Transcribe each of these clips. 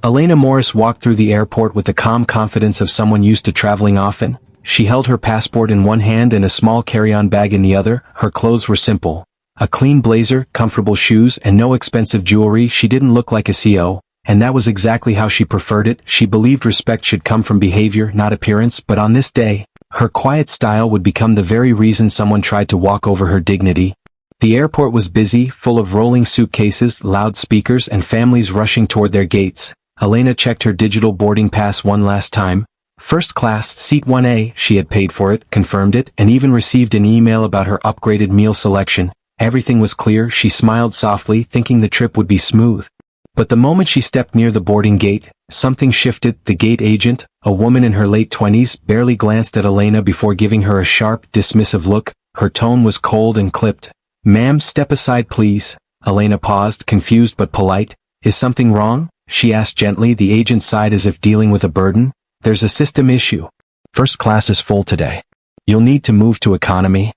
Elena Morris walked through the airport with the calm confidence of someone used to traveling often. She held her passport in one hand and a small carry-on bag in the other. Her clothes were simple. A clean blazer, comfortable shoes, and no expensive jewelry. She didn't look like a CO, and that was exactly how she preferred it. She believed respect should come from behavior, not appearance, but on this day, her quiet style would become the very reason someone tried to walk over her dignity. The airport was busy, full of rolling suitcases, loudspeakers, and families rushing toward their gates. Elena checked her digital boarding pass one last time. First class, seat 1A, she had paid for it, confirmed it, and even received an email about her upgraded meal selection. Everything was clear. She smiled softly, thinking the trip would be smooth. But the moment she stepped near the boarding gate, something shifted. The gate agent, a woman in her late 20s, barely glanced at Elena before giving her a sharp, dismissive look. Her tone was cold and clipped. "Ma'am, step aside please." Elena paused, confused but polite. "Is something wrong?" she asked gently. The agent sighed as if dealing with a burden. "There's a system issue. First class is full today. You'll need to move to economy."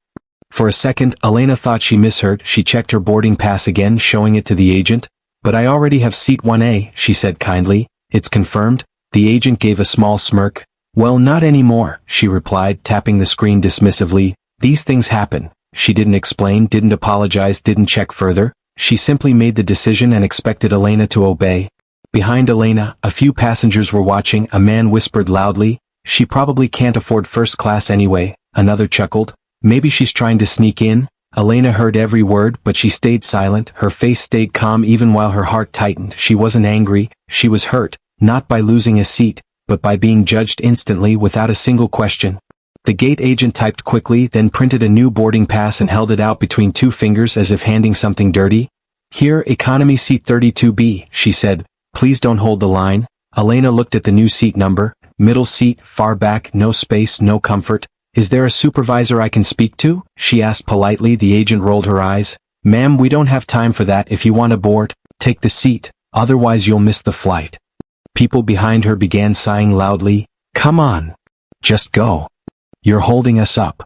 For a second, Elena thought she misheard. She checked her boarding pass again, showing it to the agent. "But I already have seat 1A, she said kindly. "It's confirmed?" The agent gave a small smirk. "Well, not anymore," she replied, tapping the screen dismissively. "These things happen." She didn't explain, didn't apologize, didn't check further. She simply made the decision and expected Elena to obey. Behind Elena, a few passengers were watching. A man whispered loudly, "She probably can't afford first class anyway." Another chuckled, "Maybe she's trying to sneak in." Elena heard every word, but she stayed silent. Her face stayed calm even while her heart tightened. She wasn't angry, she was hurt, not by losing a seat, but by being judged instantly without a single question. The gate agent typed quickly, then printed a new boarding pass and held it out between two fingers as if handing something dirty. "Here, economy seat 32B, she said. "Please don't hold the line." Elena looked at the new seat number. Middle seat, far back, no space, no comfort. "Is there a supervisor I can speak to?" she asked politely. The agent rolled her eyes. "Ma'am, we don't have time for that. If you want to board, take the seat, otherwise you'll miss the flight." People behind her began sighing loudly. "Come on. Just go. You're holding us up."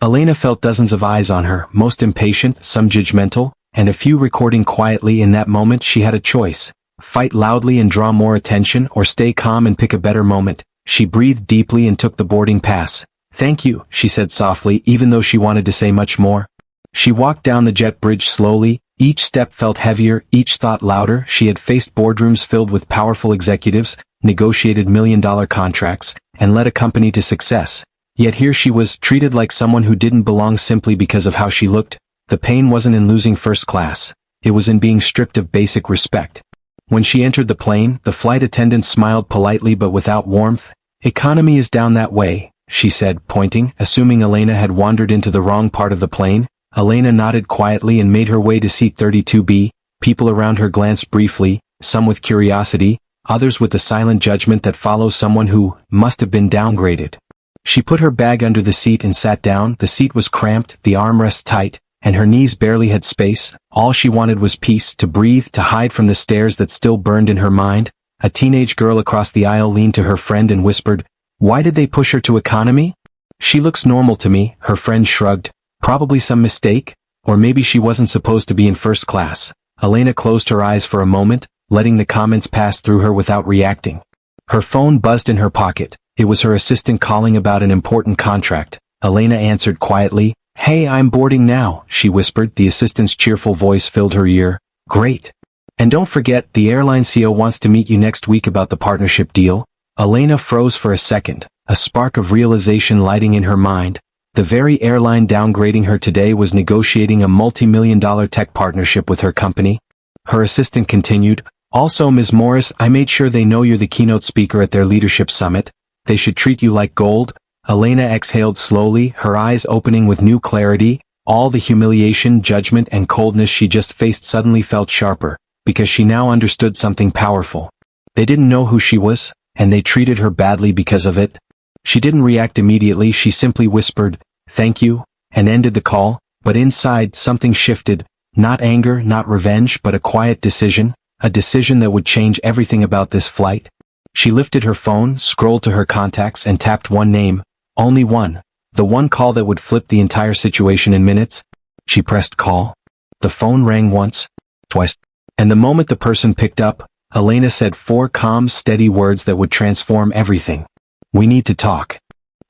Elena felt dozens of eyes on her, most impatient, some judgmental, and a few recording quietly. In that moment she had a choice. Fight loudly and draw more attention, or stay calm and pick a better moment. She breathed deeply and took the boarding pass. "Thank you," she said softly, even though she wanted to say much more. She walked down the jet bridge slowly. Each step felt heavier, each thought louder. She had faced boardrooms filled with powerful executives, negotiated million-dollar contracts, and led a company to success. Yet here she was, treated like someone who didn't belong simply because of how she looked. The pain wasn't in losing first class. It was in being stripped of basic respect. When she entered the plane, the flight attendant smiled politely but without warmth. "Economy is down that way," she said, pointing, assuming Elena had wandered into the wrong part of the plane. Elena nodded quietly and made her way to seat 32B. People around her glanced briefly, some with curiosity, others with the silent judgment that follows someone who must have been downgraded. She put her bag under the seat and sat down. The seat was cramped, the armrests tight, and her knees barely had space. All she wanted was peace, to breathe, to hide from the stares that still burned in her mind. A teenage girl across the aisle leaned to her friend and whispered, "Why did they push her to economy?" "She looks normal to me," her friend shrugged. "Probably some mistake? Or maybe she wasn't supposed to be in first class." Elena closed her eyes for a moment, letting the comments pass through her without reacting. Her phone buzzed in her pocket. It was her assistant calling about an important contract. Elena answered quietly. "Hey, I'm boarding now," she whispered. The assistant's cheerful voice filled her ear. "Great. And don't forget, the airline CEO wants to meet you next week about the partnership deal." Elena froze for a second, a spark of realization lighting in her mind. The very airline downgrading her today was negotiating a multi-million-dollar tech partnership with her company. Her assistant continued, "Also, Ms. Morris, I made sure they know you're the keynote speaker at their leadership summit. They should treat you like gold." Elena exhaled slowly, her eyes opening with new clarity. All the humiliation, judgment, and coldness she just faced suddenly felt sharper, because she now understood something powerful. They didn't know who she was, and they treated her badly because of it. She didn't react immediately. She simply whispered, "Thank you," and ended the call. But inside, something shifted. Not anger, not revenge, but a quiet decision. A decision that would change everything about this flight. She lifted her phone, scrolled to her contacts, and tapped one name. Only one. The one call that would flip the entire situation in minutes. She pressed call. The phone rang once, twice, and the moment the person picked up, Elena said 4 calm, steady words that would transform everything. "We need to talk."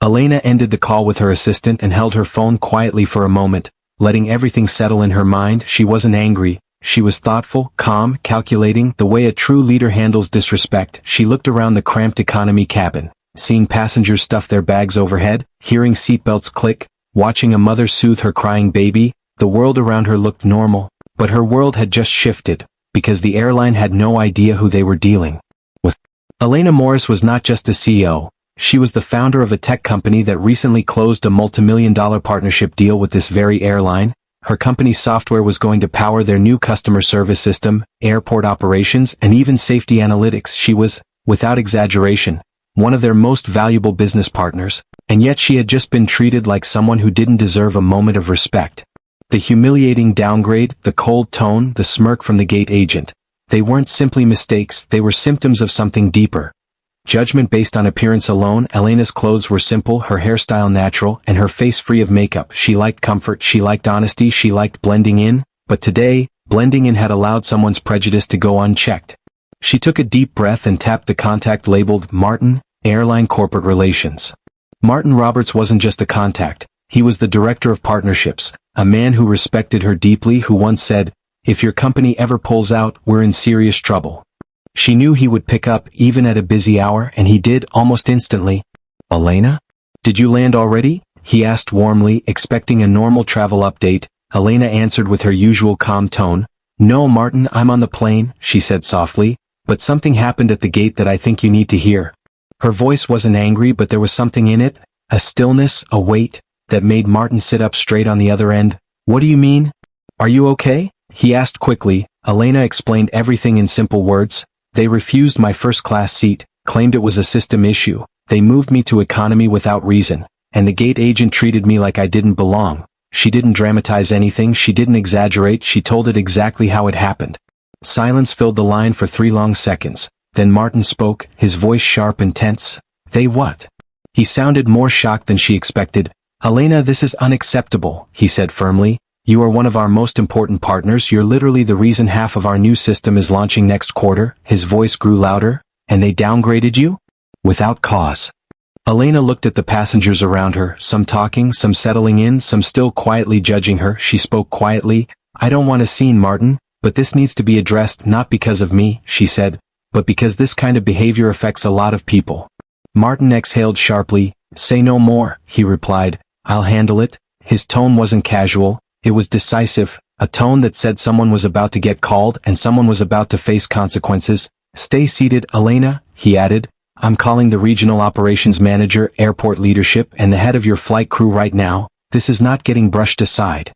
Elena ended the call with her assistant and held her phone quietly for a moment, letting everything settle in her mind. She wasn't angry. She was thoughtful, calm, calculating, the way a true leader handles disrespect. She looked around the cramped economy cabin, seeing passengers stuff their bags overhead, hearing seatbelts click, watching a mother soothe her crying baby. The world around her looked normal, but her world had just shifted, because the airline had no idea who they were dealing with. Elena Morris was not just a CEO. She was the founder of a tech company that recently closed a multimillion-dollar partnership deal with this very airline. Her company's software was going to power their new customer service system, airport operations, and even safety analytics. She was, without exaggeration, one of their most valuable business partners, and yet she had just been treated like someone who didn't deserve a moment of respect. The humiliating downgrade, the cold tone, the smirk from the gate agent. They weren't simply mistakes, they were symptoms of something deeper. Judgment based on appearance alone. Elena's clothes were simple, her hairstyle natural, and her face free of makeup. She liked comfort, she liked honesty, she liked blending in, but today, blending in had allowed someone's prejudice to go unchecked. She took a deep breath and tapped the contact labeled Martin, Airline Corporate Relations. Martin Roberts wasn't just a contact, he was the director of partnerships, a man who respected her deeply, who once said, "If your company ever pulls out, we're in serious trouble." She knew he would pick up even at a busy hour, and he did almost instantly. "Elena? Did you land already?" he asked warmly, expecting a normal travel update. Elena answered with her usual calm tone. "No, Martin, I'm on the plane," she said softly, "but something happened at the gate that I think you need to hear." Her voice wasn't angry, but there was something in it, a stillness, a weight, that made Martin sit up straight on the other end. "What do you mean? Are you okay?" he asked quickly. Elena explained everything in simple words. "They refused my first-class seat, claimed it was a system issue. They moved me to economy without reason, and the gate agent treated me like I didn't belong." She didn't dramatize anything, she didn't exaggerate, she told it exactly how it happened. Silence filled the line for 3 long seconds. Then Martin spoke, his voice sharp and tense. "They what?" He sounded more shocked than she expected. "Elena, this is unacceptable," he said firmly. "You are one of our most important partners, you're literally the reason half of our new system is launching next quarter." His voice grew louder. "And they downgraded you? Without cause." Elena looked at the passengers around her, some talking, some settling in, some still quietly judging her. She spoke quietly. "I don't want a scene, Martin, but this needs to be addressed, not because of me," she said, "but because this kind of behavior affects a lot of people." Martin exhaled sharply. "Say no more," he replied. "I'll handle it." His tone wasn't casual. It was decisive, a tone that said someone was about to get called and someone was about to face consequences. "Stay seated, Elena," he added. "I'm calling the regional operations manager, airport leadership, and the head of your flight crew right now. This is not getting brushed aside."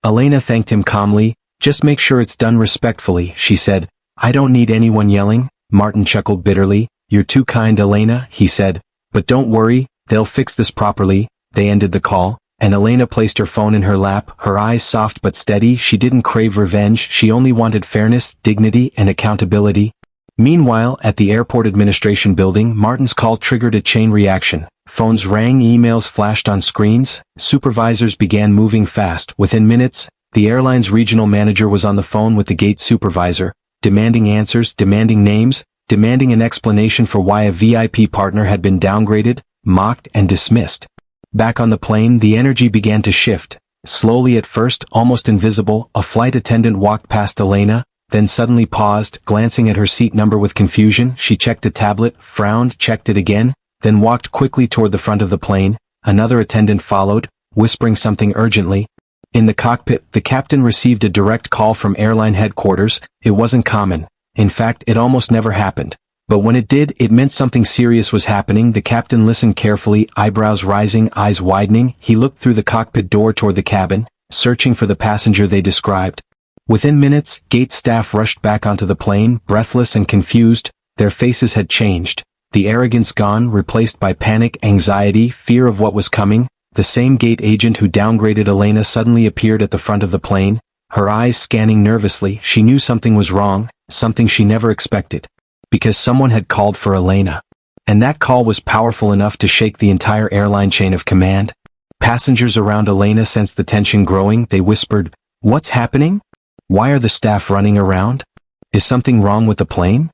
Elena thanked him calmly. "Just make sure it's done respectfully," she said. "I don't need anyone yelling." Martin chuckled bitterly. "You're too kind, Elena," he said. "But don't worry, they'll fix this properly." They ended the call, and Elena placed her phone in her lap, her eyes soft but steady. She didn't crave revenge, she only wanted fairness, dignity, and accountability. Meanwhile, at the airport administration building, Martin's call triggered a chain reaction. Phones rang, emails flashed on screens, supervisors began moving fast. Within minutes, the airline's regional manager was on the phone with the gate supervisor, demanding answers, demanding names, demanding an explanation for why a VIP partner had been downgraded, mocked, and dismissed. Back on the plane, the energy began to shift. Slowly at first, almost invisible, a flight attendant walked past Elena, then suddenly paused, glancing at her seat number with confusion. She checked a tablet, frowned, checked it again, then walked quickly toward the front of the plane. Another attendant followed, whispering something urgently. In the cockpit, the captain received a direct call from airline headquarters. It wasn't common. In fact, it almost never happened. But when it did, it meant something serious was happening. The captain listened carefully, eyebrows rising, eyes widening. He looked through the cockpit door toward the cabin, searching for the passenger they described. Within minutes, gate staff rushed back onto the plane, breathless and confused. Their faces had changed. The arrogance gone, replaced by panic, anxiety, fear of what was coming. The same gate agent who downgraded Elena suddenly appeared at the front of the plane, her eyes scanning nervously. She knew something was wrong, something she never expected. Because someone had called for Elena. And that call was powerful enough to shake the entire airline chain of command. Passengers around Elena sensed the tension growing. They whispered, "What's happening? Why are the staff running around? Is something wrong with the plane?"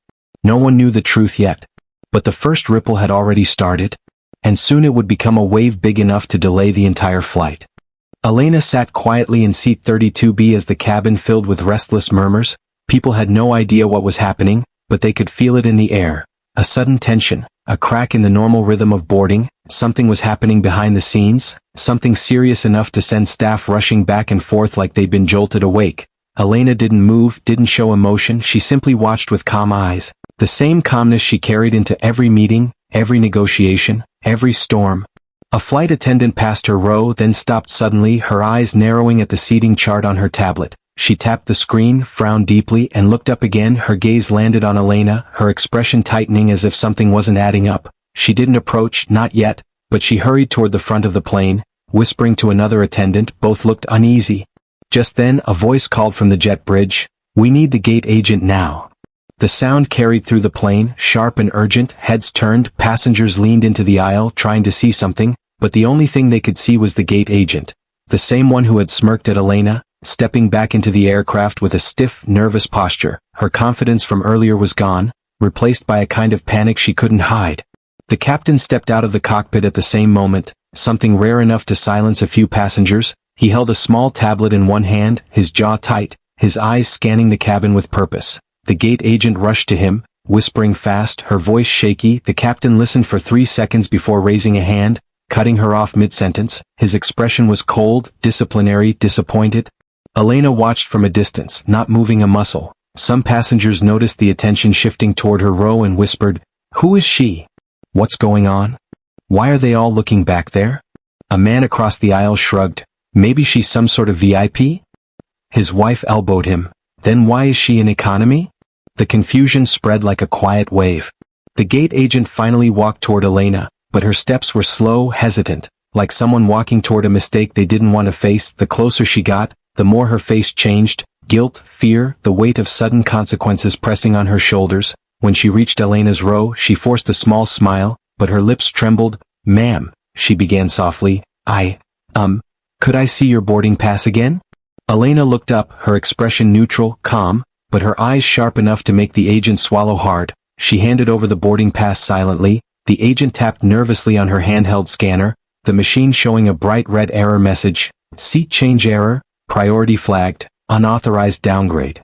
No one knew the truth yet. But the first ripple had already started, and soon it would become a wave big enough to delay the entire flight. Elena sat quietly in seat 32B as the cabin filled with restless murmurs. People had no idea what was happening, but they could feel it in the air. A sudden tension, a crack in the normal rhythm of boarding. Something was happening behind the scenes, something serious enough to send staff rushing back and forth like they'd been jolted awake. Elena didn't move, didn't show emotion, she simply watched with calm eyes. The same calmness she carried into every meeting, every negotiation, every storm. A flight attendant passed her row, then stopped suddenly, her eyes narrowing at the seating chart on her tablet. She tapped the screen, frowned deeply, and looked up again. Her gaze landed on Elena, her expression tightening as if something wasn't adding up. She didn't approach, not yet, but she hurried toward the front of the plane, whispering to another attendant. Both looked uneasy. Just then, a voice called from the jet bridge, "We need the gate agent now." The sound carried through the plane, sharp and urgent. Heads turned, passengers leaned into the aisle, trying to see something, but the only thing they could see was the gate agent. The same one who had smirked at Elena, stepping back into the aircraft with a stiff, nervous posture. Her confidence from earlier was gone, replaced by a kind of panic she couldn't hide. The captain stepped out of the cockpit at the same moment, something rare enough to silence a few passengers. He held a small tablet in one hand, his jaw tight, his eyes scanning the cabin with purpose. The gate agent rushed to him, whispering fast, her voice shaky. The captain listened for 3 seconds before raising a hand, cutting her off mid-sentence. His expression was cold, disciplinary, disappointed. Elena watched from a distance, not moving a muscle. Some passengers noticed the attention shifting toward her row and whispered, "Who is she? What's going on? Why are they all looking back there?" A man across the aisle shrugged. "Maybe she's some sort of VIP?" His wife elbowed him. "Then why is she in economy?" The confusion spread like a quiet wave. The gate agent finally walked toward Elena, but her steps were slow, hesitant, like someone walking toward a mistake they didn't want to face. The closer she got, the more her face changed, guilt, fear, the weight of sudden consequences pressing on her shoulders. When she reached Elena's row, she forced a small smile, but her lips trembled. "Ma'am," she began softly, could I see your boarding pass again?" Elena looked up, her expression neutral, calm, but her eyes sharp enough to make the agent swallow hard. She handed over the boarding pass silently. The agent tapped nervously on her handheld scanner, the machine showing a bright red error message. "Seat change error, priority flagged, unauthorized downgrade."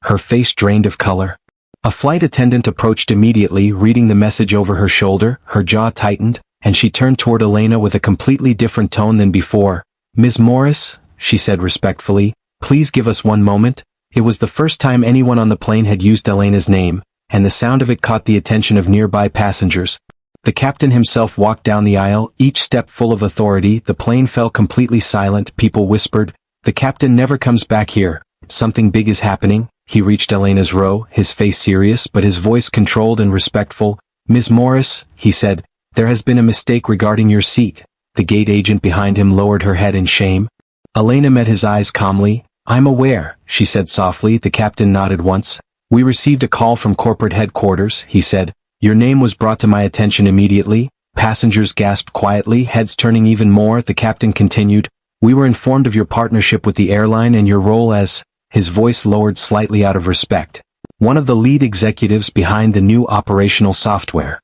Her face drained of color. A flight attendant approached immediately, reading the message over her shoulder. Her jaw tightened, and she turned toward Elena with a completely different tone than before. "Ms. Morris," she said respectfully, "please give us one moment." It was the first time anyone on the plane had used Elena's name, and the sound of it caught the attention of nearby passengers. The captain himself walked down the aisle, each step full of authority. The plane fell completely silent. People whispered, "The captain never comes back here. Something big is happening." He reached Elena's row, his face serious but his voice controlled and respectful. "Ms. Morris," he said, "there has been a mistake regarding your seat." The gate agent behind him lowered her head in shame. Elena met his eyes calmly. "I'm aware," she said softly. The captain nodded once. "We received a call from corporate headquarters," he said. "Your name was brought to my attention immediately." Passengers gasped quietly, heads turning even more. The captain continued, "We were informed of your partnership with the airline and your role as," his voice lowered slightly out of respect, "one of the lead executives behind the new operational software."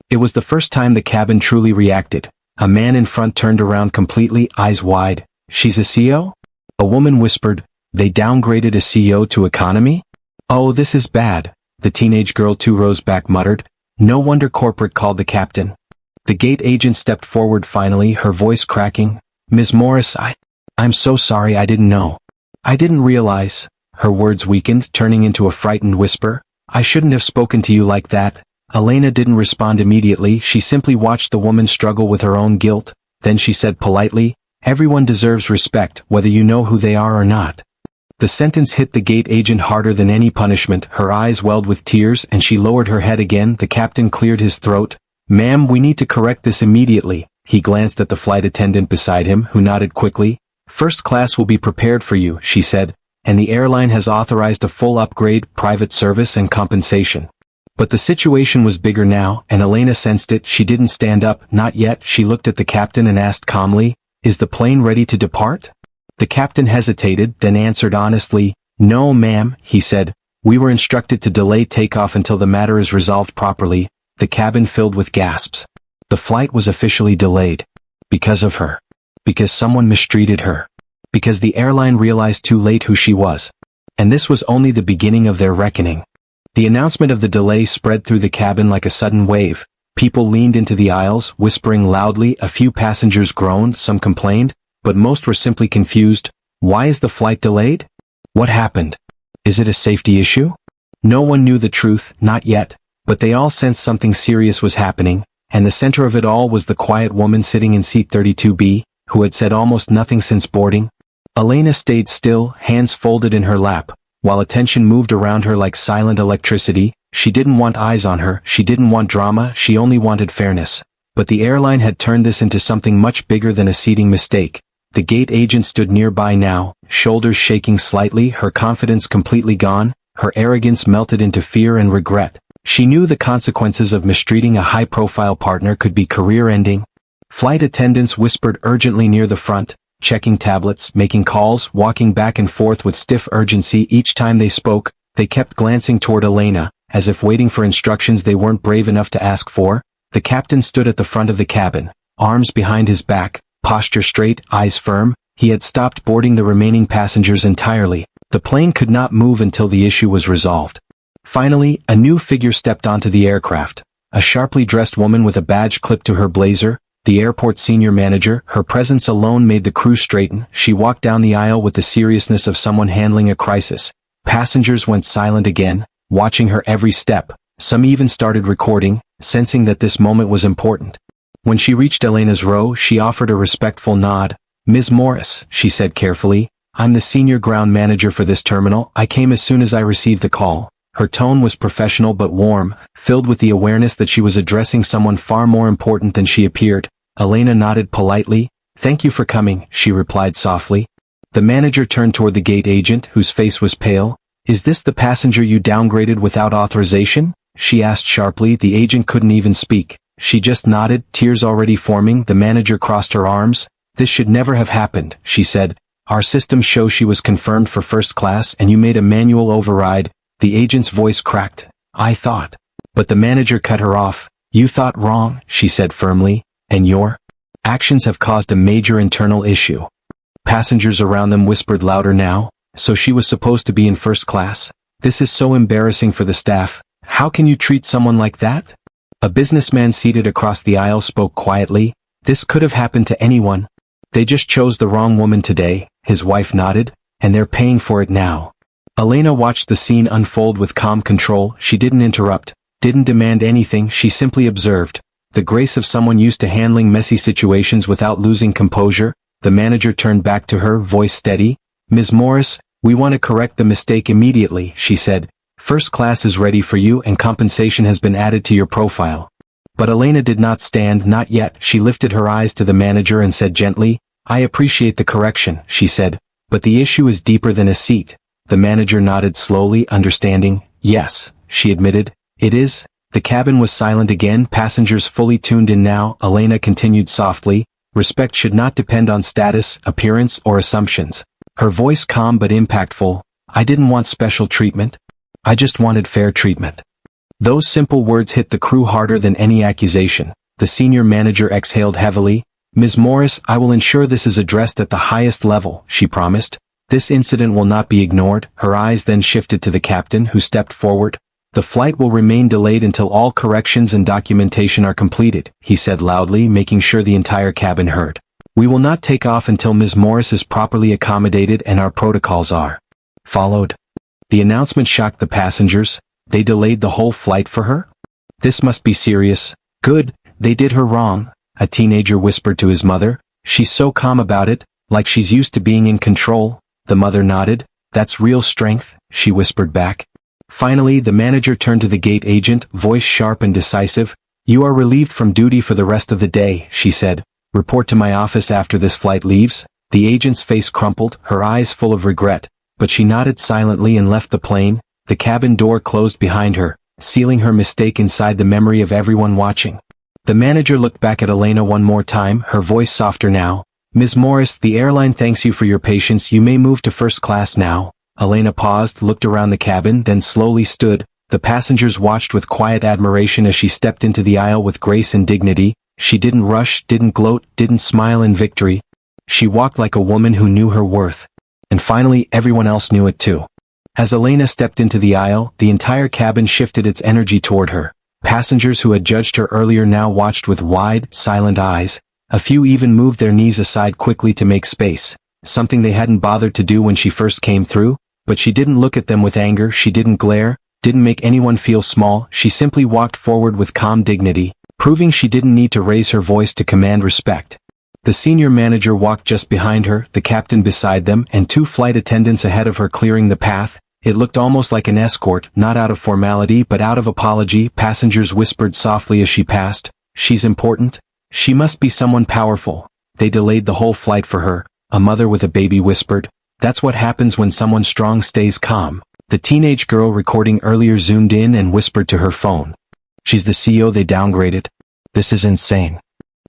It was the first time the cabin truly reacted. A man in front turned around completely, eyes wide. "She's a CEO?" A woman whispered, "They downgraded a CEO to economy? Oh, this is bad." The teenage girl 2 rows back muttered, "No wonder corporate called the captain." The gate agent stepped forward finally, her voice cracking. "Ms. Morris, I'm so sorry, I didn't know. I didn't realize." Her words weakened, turning into a frightened whisper. "I shouldn't have spoken to you like that." Elena didn't respond immediately, she simply watched the woman struggle with her own guilt. Then she said politely, "Everyone deserves respect, whether you know who they are or not." The sentence hit the gate agent harder than any punishment. Her eyes welled with tears and she lowered her head again. The captain cleared his throat. "Ma'am, we need to correct this immediately." He glanced at the flight attendant beside him, who nodded quickly. "First class will be prepared for you," she said, "and the airline has authorized a full upgrade, private service and compensation." But the situation was bigger now, and Elena sensed it. She didn't stand up, not yet. She looked at the captain and asked calmly, "Is the plane ready to depart?" The captain hesitated, then answered honestly, "No, ma'am," he said. We were instructed to delay takeoff until the matter is resolved properly. The cabin filled with gasps. The flight was officially delayed. Because of her. Because someone mistreated her. Because the airline realized too late who she was. And this was only the beginning of their reckoning. The announcement of the delay spread through the cabin like a sudden wave. People leaned into the aisles, whispering loudly. A few passengers groaned, some complained, but most were simply confused. Why is the flight delayed? What happened? Is it a safety issue? No one knew the truth, not yet, but they all sensed something serious was happening, and the center of it all was the quiet woman sitting in seat 32B, who had said almost nothing since boarding. Elena stayed still, hands folded in her lap, while attention moved around her like silent electricity. She didn't want eyes on her, she didn't want drama, she only wanted fairness. But the airline had turned this into something much bigger than a seating mistake. The gate agent stood nearby now, shoulders shaking slightly, her confidence completely gone, her arrogance melted into fear and regret. She knew the consequences of mistreating a high-profile partner could be career-ending. Flight attendants whispered urgently near the front, checking tablets, making calls, walking back and forth with stiff urgency. Each time they spoke, they kept glancing toward Elena, as if waiting for instructions they weren't brave enough to ask for. The captain stood at the front of the cabin, arms behind his back, posture straight, eyes firm. He had stopped boarding the remaining passengers entirely. The plane could not move until the issue was resolved. Finally, a new figure stepped onto the aircraft. A sharply dressed woman with a badge clipped to her blazer, the airport senior manager. Her presence alone made the crew straighten. She walked down the aisle with the seriousness of someone handling a crisis. Passengers went silent again, watching her every step. Some even started recording, sensing that this moment was important. When she reached Elena's row, she offered a respectful nod. "Ms. Morris," she said carefully, "I'm the senior ground manager for this terminal. I came as soon as I received the call." Her tone was professional but warm, filled with the awareness that she was addressing someone far more important than she appeared. Elena nodded politely. "Thank you for coming," she replied softly. The manager turned toward the gate agent, whose face was pale. "Is this the passenger you downgraded without authorization?" she asked sharply. The agent couldn't even speak. She just nodded, tears already forming. The manager crossed her arms. "This should never have happened," she said. "Our systems show she was confirmed for first class and you made a manual override." The agent's voice cracked. "I thought." But the manager cut her off. "You thought wrong," she said firmly, "and your actions have caused a major internal issue." Passengers around them whispered louder now. "So she was supposed to be in first class? This is so embarrassing for the staff. How can you treat someone like that?" A businessman seated across the aisle spoke quietly. "This could have happened to anyone. They just chose the wrong woman today," his wife nodded, "and they're paying for it now." Elena watched the scene unfold with calm control. She didn't interrupt, didn't demand anything, she simply observed. The grace of someone used to handling messy situations without losing composure. The manager turned back to her, voice steady. "Ms. Morris, we want to correct the mistake immediately," she said. "First class is ready for you and compensation has been added to your profile." But Elena did not stand, not yet. She lifted her eyes to the manager and said gently, "I appreciate the correction," she said, "but the issue is deeper than a seat." The manager nodded slowly, understanding. "Yes," she admitted, "it is." The cabin was silent again, passengers fully tuned in now. Elena continued softly, "Respect should not depend on status, appearance, or assumptions." Her voice calm but impactful. "I didn't want special treatment. I just wanted fair treatment." Those simple words hit the crew harder than any accusation. The senior manager exhaled heavily. "Ms. Morris, I will ensure this is addressed at the highest level," she promised. "This incident will not be ignored." Her eyes then shifted to the captain, who stepped forward. "The flight will remain delayed until all corrections and documentation are completed," he said loudly, making sure the entire cabin heard. "We will not take off until Ms. Morris is properly accommodated and our protocols are followed." The announcement shocked the passengers. They delayed the whole flight for her? This must be serious. "Good, they did her wrong," a teenager whispered to his mother. "She's so calm about it, like she's used to being in control." The mother nodded. "That's real strength," she whispered back. Finally, the manager turned to the gate agent, voice sharp and decisive. "You are relieved from duty for the rest of the day," she said. "Report to my office after this flight leaves." The agent's face crumpled, her eyes full of regret, but she nodded silently and left the plane. The cabin door closed behind her, sealing her mistake inside the memory of everyone watching. The manager looked back at Elena one more time, her voice softer now. "Ms. Morris, the airline thanks you for your patience. You may move to first class now." Elena paused, looked around the cabin, then slowly stood. The passengers watched with quiet admiration as she stepped into the aisle with grace and dignity. She didn't rush, didn't gloat, didn't smile in victory. She walked like a woman who knew her worth. And finally, everyone else knew it too. As Elena stepped into the aisle, the entire cabin shifted its energy toward her. Passengers who had judged her earlier now watched with wide, silent eyes. A few even moved their knees aside quickly to make space, something they hadn't bothered to do when she first came through. But she didn't look at them with anger, she didn't glare, didn't make anyone feel small. She simply walked forward with calm dignity, proving she didn't need to raise her voice to command respect. The senior manager walked just behind her, the captain beside them, and 2 flight attendants ahead of her clearing the path. It looked almost like an escort, not out of formality but out of apology. Passengers whispered softly as she passed, "She's important. She must be someone powerful." They delayed the whole flight for her. A mother with a baby whispered, "That's what happens when someone strong stays calm." The teenage girl recording earlier zoomed in and whispered to her phone, "She's the CEO they downgraded. This is insane."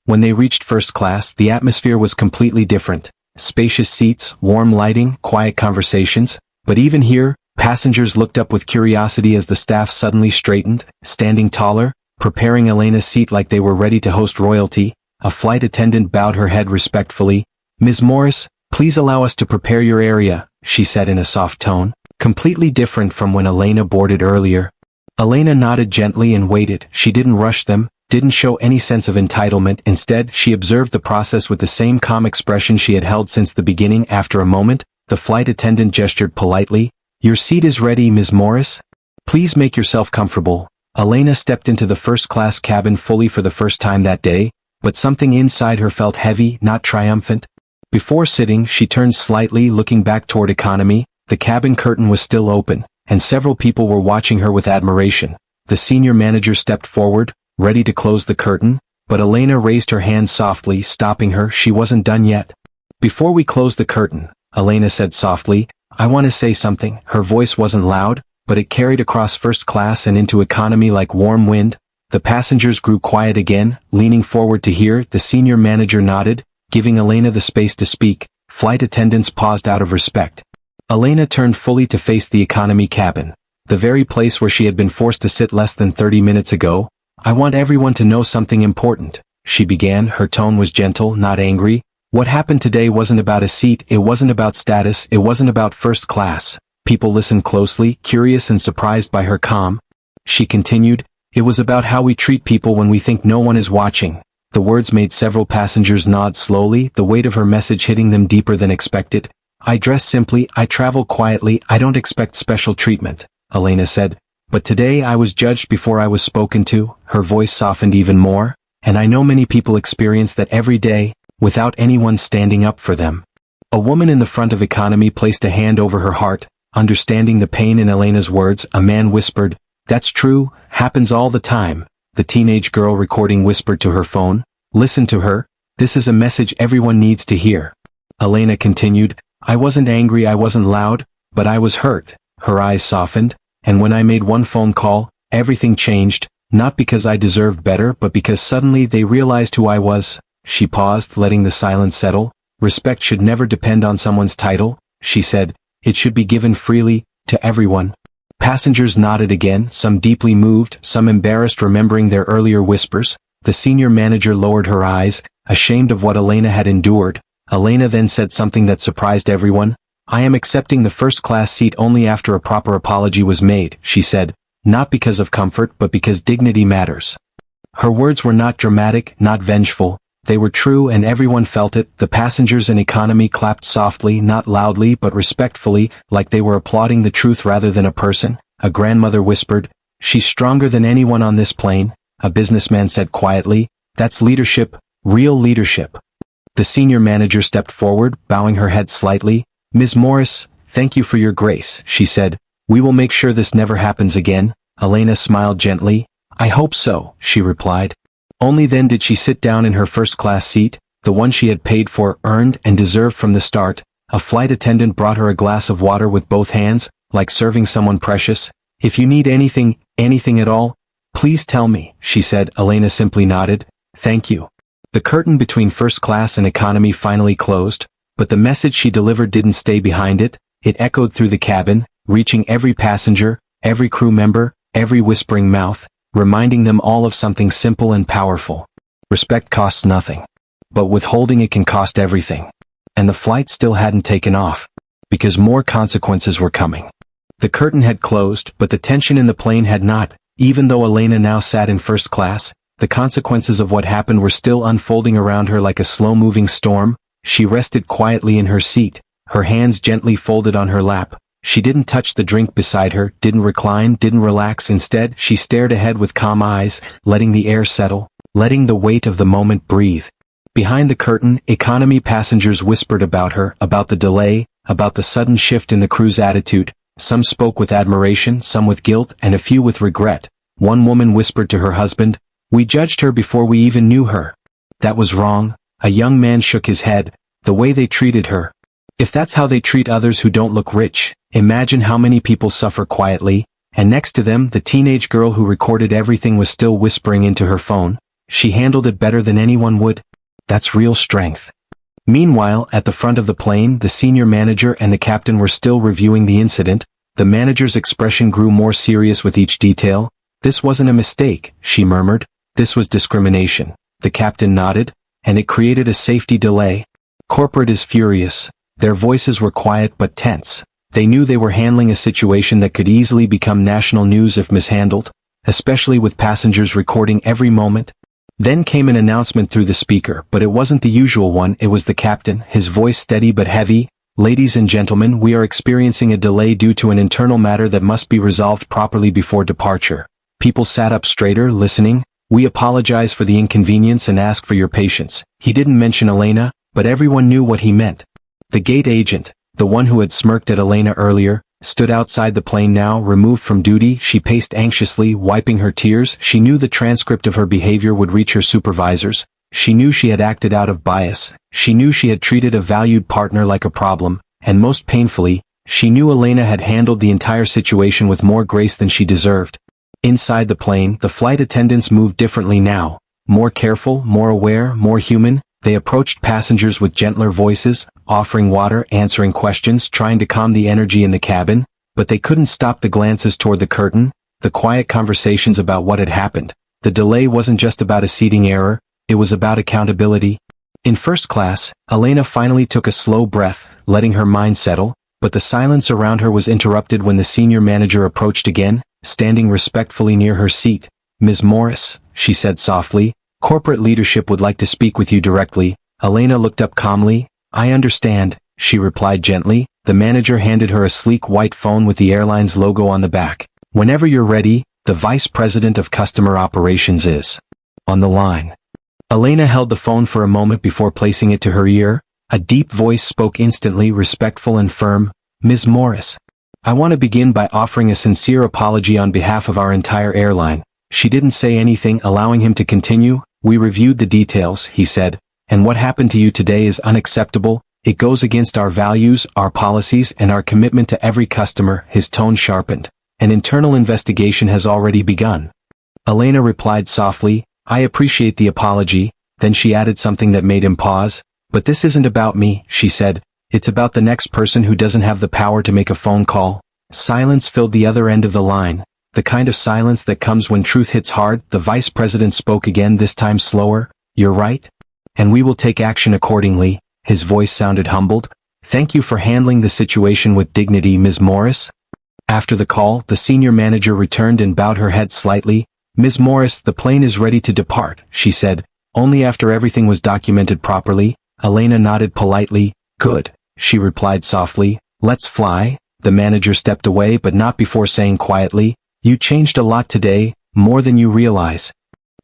When they reached first class, the atmosphere was completely different. Spacious seats, warm lighting, quiet conversations. But even here, passengers looked up with curiosity as the staff suddenly straightened, standing taller, preparing Elena's seat like they were ready to host royalty. A flight attendant bowed her head respectfully. "Ms. Morris, please allow us to prepare your area," she said in a soft tone, completely different from when Elena boarded earlier. Elena nodded gently and waited. She didn't rush them, didn't show any sense of entitlement. Instead, she observed the process with the same calm expression she had held since the beginning. After a moment, the flight attendant gestured politely. "Your seat is ready, Ms. Morris. Please make yourself comfortable." Elena stepped into the first-class cabin fully for the first time that day, but something inside her felt heavy, not triumphant. Before sitting, she turned slightly, looking back toward economy. The cabin curtain was still open, and several people were watching her with admiration. The senior manager stepped forward, ready to close the curtain, but Elena raised her hand softly, stopping her. She wasn't done yet. "Before we close the curtain," Elena said softly, "I want to say something." Her voice wasn't loud, but it carried across first class and into economy like warm wind. The passengers grew quiet again, leaning forward to hear. The senior manager nodded, giving Elena the space to speak. Flight attendants paused out of respect. Elena turned fully to face the economy cabin, the very place where she had been forced to sit less than 30 minutes ago. "I want everyone to know something important," she began. Her tone was gentle, not angry. "What happened today wasn't about a seat, it wasn't about status, it wasn't about first class." People listened closely, curious and surprised by her calm. She continued, "It was about how we treat people when we think no one is watching." The words made several passengers nod slowly, the weight of her message hitting them deeper than expected. "I dress simply, I travel quietly, I don't expect special treatment," Elena said. "But today I was judged before I was spoken to." Her voice softened even more. "And I know many people experience that every day, without anyone standing up for them." A woman in the front of economy placed a hand over her heart, understanding the pain in Elena's words. A man whispered, "That's true, happens all the time." The teenage girl recording whispered to her phone, "Listen to her, this is a message everyone needs to hear." Elena continued, "I wasn't angry, I wasn't loud, but I was hurt." Her eyes softened. "And when I made one phone call, everything changed, not because I deserved better but because suddenly they realized who I was." She paused, letting the silence settle. "Respect should never depend on someone's title," she said. "It should be given freely, to everyone." Passengers nodded again, some deeply moved, some embarrassed remembering their earlier whispers. The senior manager lowered her eyes, ashamed of what Elena had endured. Elena then said something that surprised everyone. "I am accepting the first-class seat only after a proper apology was made," she said, "not because of comfort but because dignity matters." Her words were not dramatic, not vengeful. They were true and everyone felt it. The passengers in economy clapped softly, not loudly but respectfully, like they were applauding the truth rather than a person. A grandmother whispered, "She's stronger than anyone on this plane." A businessman said quietly, "That's leadership, real leadership." The senior manager stepped forward, bowing her head slightly. "Ms. Morris, thank you for your grace," she said. "We will make sure this never happens again." Elena smiled gently. "I hope so," she replied. Only then did she sit down in her first-class seat, the one she had paid for, earned, and deserved from the start. A flight attendant brought her a glass of water with both hands, like serving someone precious. "If you need anything, anything at all, please tell me," she said. Elena simply nodded. "Thank you." The curtain between first class and economy finally closed, but the message she delivered didn't stay behind it. It echoed through the cabin, reaching every passenger, every crew member, every whispering mouth, reminding them all of something simple and powerful. Respect costs nothing. But withholding it can cost everything. And the flight still hadn't taken off. Because more consequences were coming. The curtain had closed, but the tension in the plane had not. Even though Elena now sat in first class, the consequences of what happened were still unfolding around her like a slow-moving storm. She rested quietly in her seat, her hands gently folded on her lap. She didn't touch the drink beside her, didn't recline, didn't relax. Instead, she stared ahead with calm eyes, letting the air settle, letting the weight of the moment breathe. Behind the curtain, economy passengers whispered about her, about the delay, about the sudden shift in the crew's attitude. Some spoke with admiration, some with guilt, and a few with regret. One woman whispered to her husband, "We judged her before we even knew her." That was wrong. A young man shook his head. The way they treated her. If that's how they treat others who don't look rich, imagine how many people suffer quietly. And next to them, the teenage girl who recorded everything was still whispering into her phone. She handled it better than anyone would. That's real strength. Meanwhile, at the front of the plane, the senior manager and the captain were still reviewing the incident. The manager's expression grew more serious with each detail. "This wasn't a mistake," she murmured. "This was discrimination." The captain nodded, "And it created a safety delay." Corporate is furious. Their voices were quiet but tense. They knew they were handling a situation that could easily become national news if mishandled, especially with passengers recording every moment. Then came an announcement through the speaker, but it wasn't the usual one. It was the captain, his voice steady but heavy. "Ladies and gentlemen, we are experiencing a delay due to an internal matter that must be resolved properly before departure." People sat up straighter, listening. "We apologize for the inconvenience and ask for your patience." He didn't mention Elena, but everyone knew what he meant. The gate agent, the one who had smirked at Elena earlier, stood outside the plane now, removed from duty. She paced anxiously, wiping her tears. She knew the transcript of her behavior would reach her supervisors. She knew she had acted out of bias. She knew she had treated a valued partner like a problem. And most painfully, she knew Elena had handled the entire situation with more grace than she deserved. Inside the plane, the flight attendants moved differently now. More careful, more aware, more human. They approached passengers with gentler voices, offering water, answering questions, trying to calm the energy in the cabin, but they couldn't stop the glances toward the curtain, the quiet conversations about what had happened. The delay wasn't just about a seating error, it was about accountability. In first class, Elena finally took a slow breath, letting her mind settle, but the silence around her was interrupted when the senior manager approached again, standing respectfully near her seat. "Ms. Morris," she said softly, "corporate leadership would like to speak with you directly." Elena looked up calmly. "I understand," she replied gently. The manager handed her a sleek white phone with the airline's logo on the back. "Whenever you're ready, the vice president of customer operations is on the line." Elena held the phone for a moment before placing it to her ear. A deep voice spoke instantly, respectful and firm. "Ms. Morris, I want to begin by offering a sincere apology on behalf of our entire airline." She didn't say anything, allowing him to continue. "We reviewed the details," he said, "and what happened to you today is unacceptable. It goes against our values, our policies, and our commitment to every customer." His tone sharpened. "An internal investigation has already begun." Elena replied softly, "I appreciate the apology." Then she added something that made him pause. "But this isn't about me," she said. "It's about the next person who doesn't have the power to make a phone call." Silence filled the other end of the line. The kind of silence that comes when truth hits hard. The vice president spoke again, this time slower. "You're right. And we will take action accordingly." His voice sounded humbled. "Thank you for handling the situation with dignity, Ms. Morris." After the call, the senior manager returned and bowed her head slightly. "Ms. Morris, the plane is ready to depart," she said. "Only after everything was documented properly." Elena nodded politely. "Good," she replied softly. "Let's fly." The manager stepped away, but not before saying quietly, "You changed a lot today, more than you realize."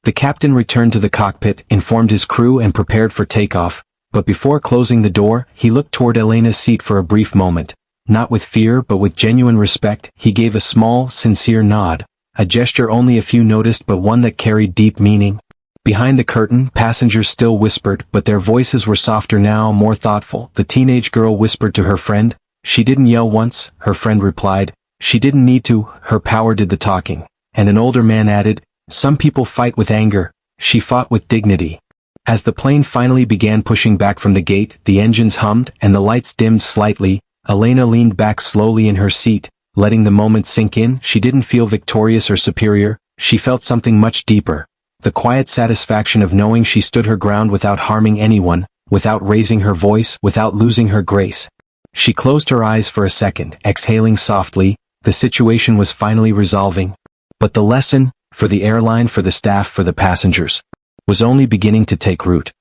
The captain returned to the cockpit, informed his crew and prepared for takeoff, but before closing the door, he looked toward Elena's seat for a brief moment. Not with fear but with genuine respect, he gave a small, sincere nod, a gesture only a few noticed but one that carried deep meaning. Behind the curtain, passengers still whispered, but their voices were softer now, more thoughtful. The teenage girl whispered to her friend. She didn't yell once, her friend replied. She didn't need to, her power did the talking. And an older man added, "Some people fight with anger. She fought with dignity." As the plane finally began pushing back from the gate, the engines hummed and the lights dimmed slightly. Elena leaned back slowly in her seat, letting the moment sink in. She didn't feel victorious or superior, she felt something much deeper. The quiet satisfaction of knowing she stood her ground without harming anyone, without raising her voice, without losing her grace. She closed her eyes for a second, exhaling softly. The situation was finally resolving. But the lesson, for the airline, for the staff, for the passengers, was only beginning to take root.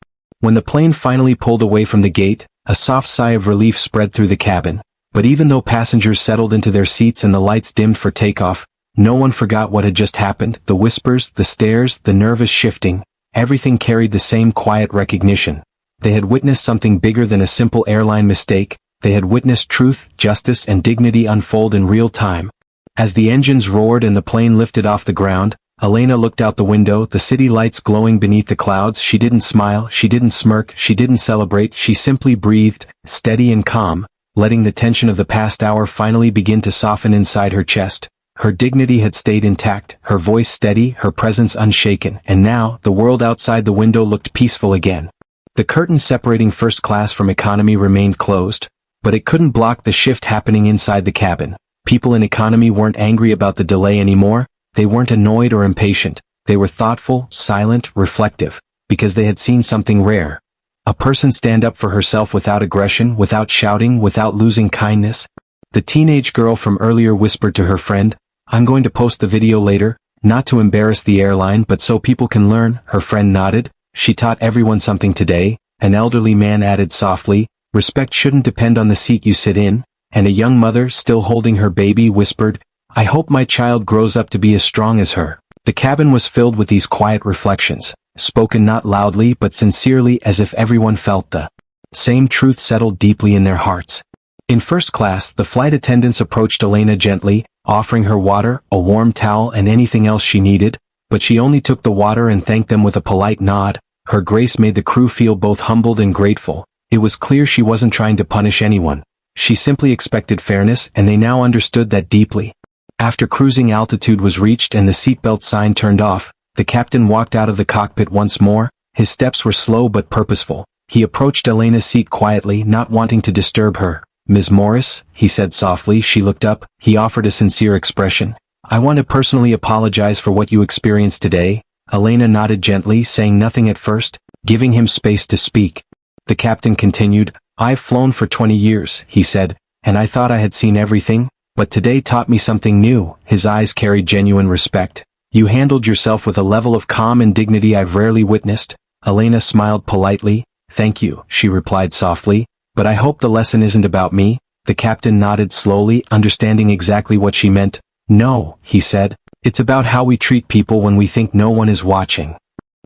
When the plane finally pulled away from the gate, a soft sigh of relief spread through the cabin. But even though passengers settled into their seats and the lights dimmed for takeoff, no one forgot what had just happened. The whispers, the stares, the nervous shifting, everything carried the same quiet recognition. They had witnessed something bigger than a simple airline mistake. They had witnessed truth, justice, and dignity unfold in real time. As the engines roared and the plane lifted off the ground, Elena looked out the window, the city lights glowing beneath the clouds. She didn't smile, she didn't smirk, she didn't celebrate, she simply breathed, steady and calm, letting the tension of the past hour finally begin to soften inside her chest. Her dignity had stayed intact, her voice steady, her presence unshaken, and now, the world outside the window looked peaceful again. The curtain separating first class from economy remained closed, but it couldn't block the shift happening inside the cabin. People in economy weren't angry about the delay anymore, they weren't annoyed or impatient, they were thoughtful, silent, reflective, because they had seen something rare. A person stand up for herself without aggression, without shouting, without losing kindness. The teenage girl from earlier whispered to her friend, "I'm going to post the video later, not to embarrass the airline but so people can learn." Her friend nodded. "She taught everyone something today." An elderly man added softly, "Respect shouldn't depend on the seat you sit in." And a young mother, still holding her baby, whispered, "I hope my child grows up to be as strong as her." The cabin was filled with these quiet reflections, spoken not loudly but sincerely, as if everyone felt the same truth settled deeply in their hearts. In first class, the flight attendants approached Elena gently, offering her water, a warm towel, and anything else she needed, but she only took the water and thanked them with a polite nod. Her grace made the crew feel both humbled and grateful. It was clear she wasn't trying to punish anyone. She simply expected fairness, and they now understood that deeply. After cruising altitude was reached and the seatbelt sign turned off, the captain walked out of the cockpit once more. His steps were slow but purposeful. He approached Elena's seat quietly, not wanting to disturb her. "Ms. Morris," he said softly. She looked up. He offered a sincere expression. "I want to personally apologize for what you experienced today." Elena nodded gently, saying nothing at first, giving him space to speak. The captain continued, "I've flown for 20 years, he said, "and I thought I had seen everything, but today taught me something new." His eyes carried genuine respect. "You handled yourself with a level of calm and dignity I've rarely witnessed." Elena smiled politely. "Thank you," she replied softly, "but I hope the lesson isn't about me." The captain nodded slowly, understanding exactly what she meant. "No," he said, "it's about how we treat people when we think no one is watching."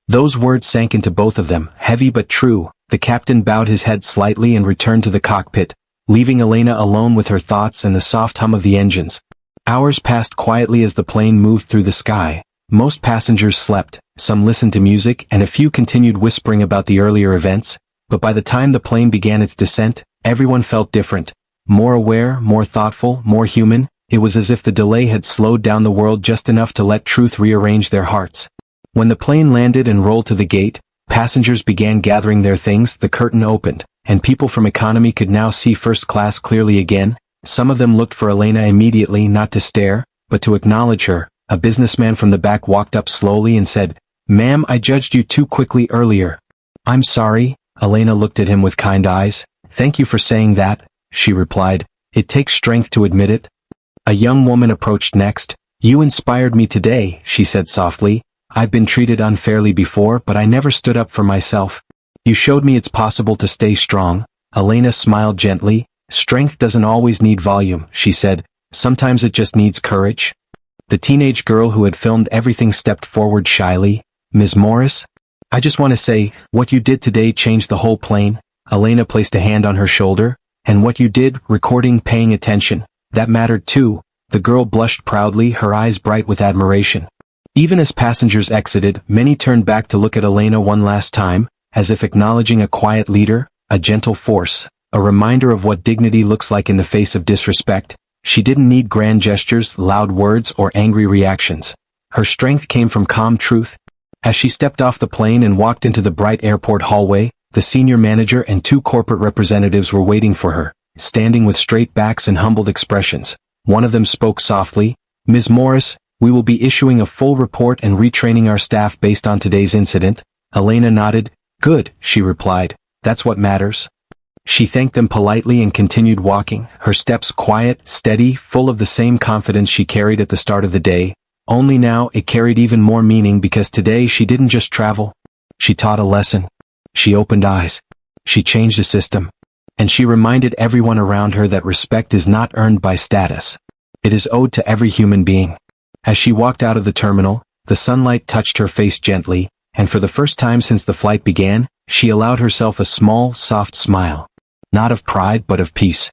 Those words sank into both of them, heavy but true. The captain bowed his head slightly and returned to the cockpit, leaving Elena alone with her thoughts and the soft hum of the engines. Hours passed quietly as the plane moved through the sky. Most passengers slept, some listened to music, and a few continued whispering about the earlier events. But by the time the plane began its descent, everyone felt different. More aware, more thoughtful, more human. It was as if the delay had slowed down the world just enough to let truth rearrange their hearts. When the plane landed and rolled to the gate, passengers began gathering their things. The curtain opened, and people from economy could now see first class clearly again. Some of them looked for Elena immediately, not to stare, but to acknowledge her. A businessman from the back walked up slowly and said, "Ma'am, I judged you too quickly earlier." "I'm sorry." Elena looked at him with kind eyes. "Thank you for saying that," she replied. "It takes strength to admit it." A young woman approached next. "You inspired me today," she said softly. "I've been treated unfairly before, but I never stood up for myself. You showed me it's possible to stay strong." Elena smiled gently. "Strength doesn't always need volume," she said. "Sometimes it just needs courage." The teenage girl who had filmed everything stepped forward shyly. "Ms. Morris, I just want to say, what you did today changed the whole plane." Elena placed a hand on her shoulder. "And what you did, recording, paying attention, that mattered too." The girl blushed proudly, her eyes bright with admiration. Even as passengers exited, many turned back to look at Elena one last time, as if acknowledging a quiet leader, a gentle force, a reminder of what dignity looks like in the face of disrespect. She didn't need grand gestures, loud words, or angry reactions. Her strength came from calm truth. As she stepped off the plane and walked into the bright airport hallway, the senior manager and two corporate representatives were waiting for her. standing with straight backs and humbled expressions. One of them spoke softly, "Ms. Morris, we will be issuing a full report and retraining our staff based on today's incident." Elena nodded. "Good," she replied. "That's what matters." She thanked them politely and continued walking, her steps quiet, steady, full of the same confidence she carried at the start of the day. Only now it carried even more meaning because today she didn't just travel. She taught a lesson. She opened eyes. She changed a system. And she reminded everyone around her that respect is not earned by status. It is owed to every human being. As she walked out of the terminal, the sunlight touched her face gently, and for the first time since the flight began, she allowed herself a small, soft smile. Not of pride but of peace.